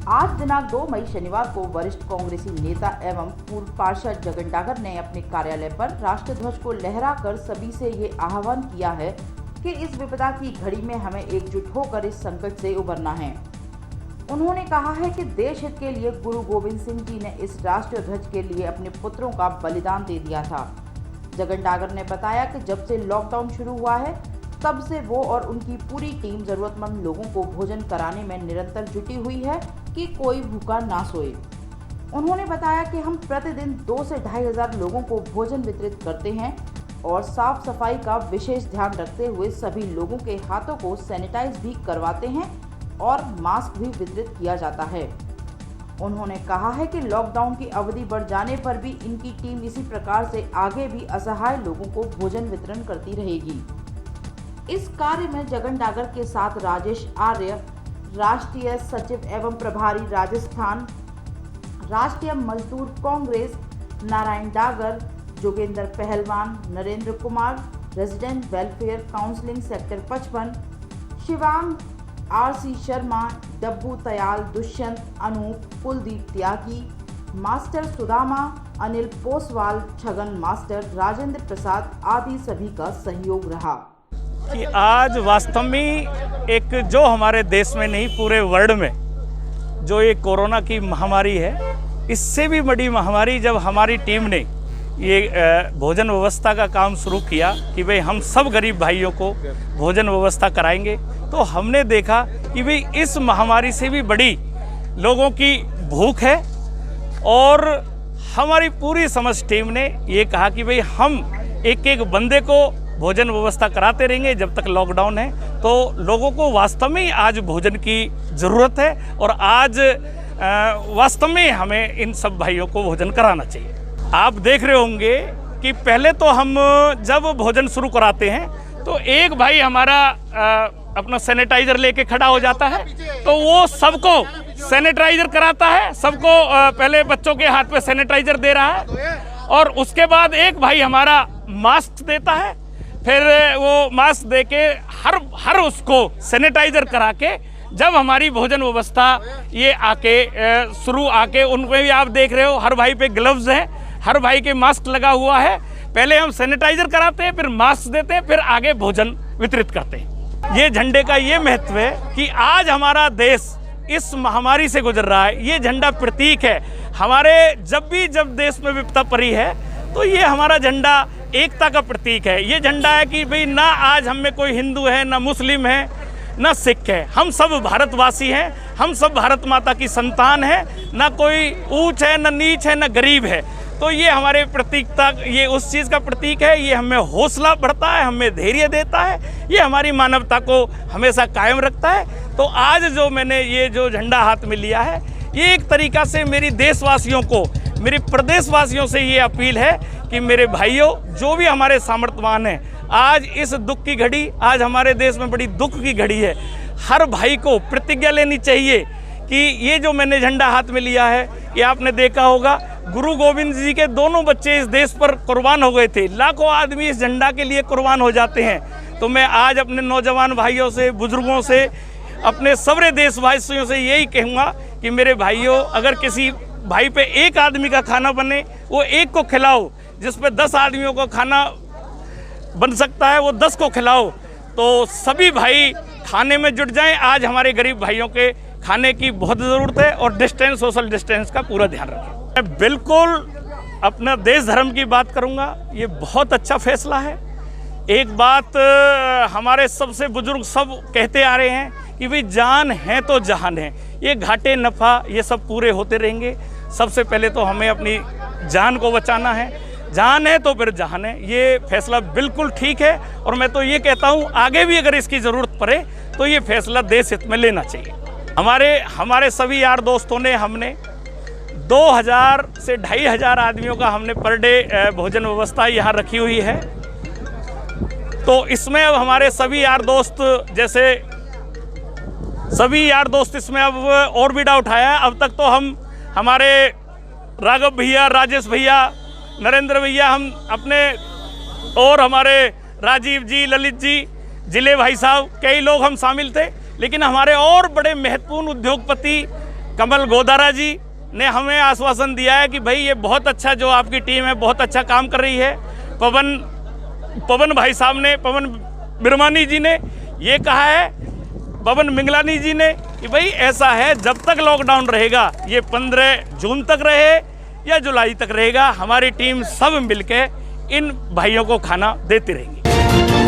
आज दिनांक 2 मई शनिवार को वरिष्ठ कांग्रेसी नेता एवं पूर्व पार्षद जगन डागर ने अपने कार्यालय पर राष्ट्रध्वज को लहराकर सभी से ये आह्वान किया है कि इस विपदा की घड़ी में हमें एकजुट होकर इस संकट से उबरना है। उन्होंने कहा है कि देश हित के लिए गुरु गोविंद सिंह जी ने इस राष्ट्रीय ध्वज के लिए अपने पुत्रों का बलिदान दे दिया था। जगन डागर ने बताया कि जब से लॉकडाउन शुरू हुआ है तब से वो और उनकी पूरी टीम जरूरतमंद लोगों को भोजन कराने में निरंतर जुटी हुई है कि कोई भूखा ना सोए। उन्होंने बताया कि हम प्रतिदिन 2 से 2,500 लोगों को भोजन वितरित करते हैं और साफ सफाई का विशेष ध्यान रखते हुए सभी लोगों के हाथों को सैनिटाइज भी करवाते हैं और मास्क भी वितरित किया जाता है। उन्होंने कहा है कि लॉकडाउन की अवधि बढ़ जाने पर भी इनकी टीम इसी प्रकार से आगे भी असहाय लोगों को भोजन वितरण करती रहेगी। इस कार्य में जगन डागर के साथ राजेश आर्य, राष्ट्रीय सचिव एवं प्रभारी राजस्थान राष्ट्रीय मजदूर कांग्रेस, नारायण डागर, जोगेंद्र पहलवान, Narendra Kumar, resident welfare counselling sector 55, Shivang, RC Sharma, Dabbu Tayal, Dushyant, Anoop, Kuldeep Tyagi, master Sudama, Anil Poswal, Chhagan master, Rajendra Prasad आदि सभी का सहयोग रहा। कि आज वास्तव में एक जो हमारे देश में नहीं पूरे वर्ल्ड में जो ये कोरोना की महामारी है, इससे भी बड़ी महामारी जब हमारी टीम ने ये भोजन व्यवस्था का काम शुरू किया कि भाई हम सब गरीब भाइयों को भोजन व्यवस्था कराएंगे, तो हमने देखा कि भाई इस महामारी से भी बड़ी लोगों की भूख है और हमारी पूरी समझ टीम ने ये कहा कि भाई हम एक एक बंदे को भोजन व्यवस्था कराते रहेंगे जब तक लॉकडाउन है। तो लोगों को वास्तव में आज भोजन की ज़रूरत है और आज वास्तव में हमें इन सब भाइयों को भोजन कराना चाहिए। आप देख रहे होंगे कि पहले तो हम जब भोजन शुरू कराते हैं तो एक भाई हमारा अपना सैनिटाइज़र लेके खड़ा हो जाता है, तो वो सबको सैनिटाइज़र कराता है, सबको पहले बच्चों के हाथ पे सैनिटाइज़र दे रहा है और उसके बाद एक भाई हमारा मास्क देता है, फिर वो मास्क देके हर उसको सैनिटाइज़र करा के जब हमारी भोजन व्यवस्था ये शुरू आके उनमें भी आप देख रहे हो हर भाई पे ग्लव्स हैं, हर भाई के मास्क लगा हुआ है। पहले हम सैनिटाइज़र कराते हैं, फिर मास्क देते हैं, फिर आगे भोजन वितरित करते हैं। ये झंडे का ये महत्व है कि आज हमारा देश इस महामारी से गुजर रहा है। ये झंडा प्रतीक है हमारे, जब देश में विपदा पड़ी है तो ये हमारा झंडा एकता का प्रतीक है। ये झंडा है कि भाई ना आज हम में कोई हिंदू है, ना मुस्लिम है, ना सिख है, हम सब भारतवासी हैं, हम सब भारत माता की संतान हैं, ना कोई ऊंच है, ना नीच है, ना गरीब है। तो ये हमारे प्रतीकता, ये उस चीज़ का प्रतीक है। ये हमें हौसला बढ़ता है, हमें धैर्य देता है, ये हमारी मानवता को हमेशा कायम रखता है। तो आज जो मैंने ये जो झंडा हाथ में लिया है, ये एक तरीक़ा से मेरी देशवासियों को, मेरे प्रदेशवासियों से ये अपील है कि मेरे भाइयों, जो भी हमारे सामर्थ्यवान हैं, आज इस दुख की घड़ी, आज हमारे देश में बड़ी दुख की घड़ी है, हर भाई को प्रतिज्ञा लेनी चाहिए कि ये जो मैंने झंडा हाथ में लिया है, ये आपने देखा होगा गुरु गोविंद जी के दोनों बच्चे इस देश पर कुर्बान हो गए थे। लाखों आदमी इस झंडा के लिए कुर्बान हो जाते हैं। तो मैं आज अपने नौजवान भाइयों से, बुजुर्गों से, अपने सबरे देशवासियों से यही कहूँगा कि मेरे भाइयों, अगर किसी भाई पे एक आदमी का खाना बने, वो एक को खिलाओ। जिस पे 10 आदमियों को खाना बन सकता है, वो 10 को खिलाओ। तो सभी भाई खाने में जुट जाएं। आज हमारे गरीब भाइयों के खाने की बहुत ज़रूरत है और डिस्टेंस, सोशल डिस्टेंस का पूरा ध्यान रखें। मैं बिल्कुल अपना देश धर्म की बात करूंगा, ये बहुत अच्छा फैसला है। एक बात हमारे सबसे बुजुर्ग सब कहते आ रहे हैं कि भाई जान है तो जहान है। ये घाटे नफ़ा ये सब पूरे होते रहेंगे। सबसे पहले तो हमें अपनी जान को बचाना है, जान है तो फिर जहान है। ये फैसला बिल्कुल ठीक है और मैं तो ये कहता हूँ आगे भी अगर इसकी ज़रूरत पड़े तो ये फैसला देश हित में लेना चाहिए। हमारे सभी यार दोस्तों ने, हमने 2000 से 2500 आदमियों का हमने पर डे भोजन व्यवस्था यहाँ रखी हुई है। तो इसमें अब हमारे सभी यार दोस्त, जैसे सभी यार दोस्त इसमें अब और भी डाउट उठाया है। अब तक तो हमारे राघव भैया, राजेश भैया, नरेंद्र भैया, हम अपने और हमारे राजीव जी, ललित जी, जिले भाई साहब, कई लोग हम शामिल थे। लेकिन हमारे और बड़े महत्वपूर्ण उद्योगपति कमल गोदारा जी ने हमें आश्वासन दिया है कि भाई ये बहुत अच्छा जो आपकी टीम है बहुत अच्छा काम कर रही है। पवन भाई साहब ने, पवन बिरमानी जी ने ये कहा है, पवन मिंगलानी जी ने, कि भाई ऐसा है जब तक लॉकडाउन रहेगा, ये 15 जून तक रहे या जुलाई तक रहेगा, हमारी टीम सब मिलके इन भाइयों को खाना देती रहेंगी।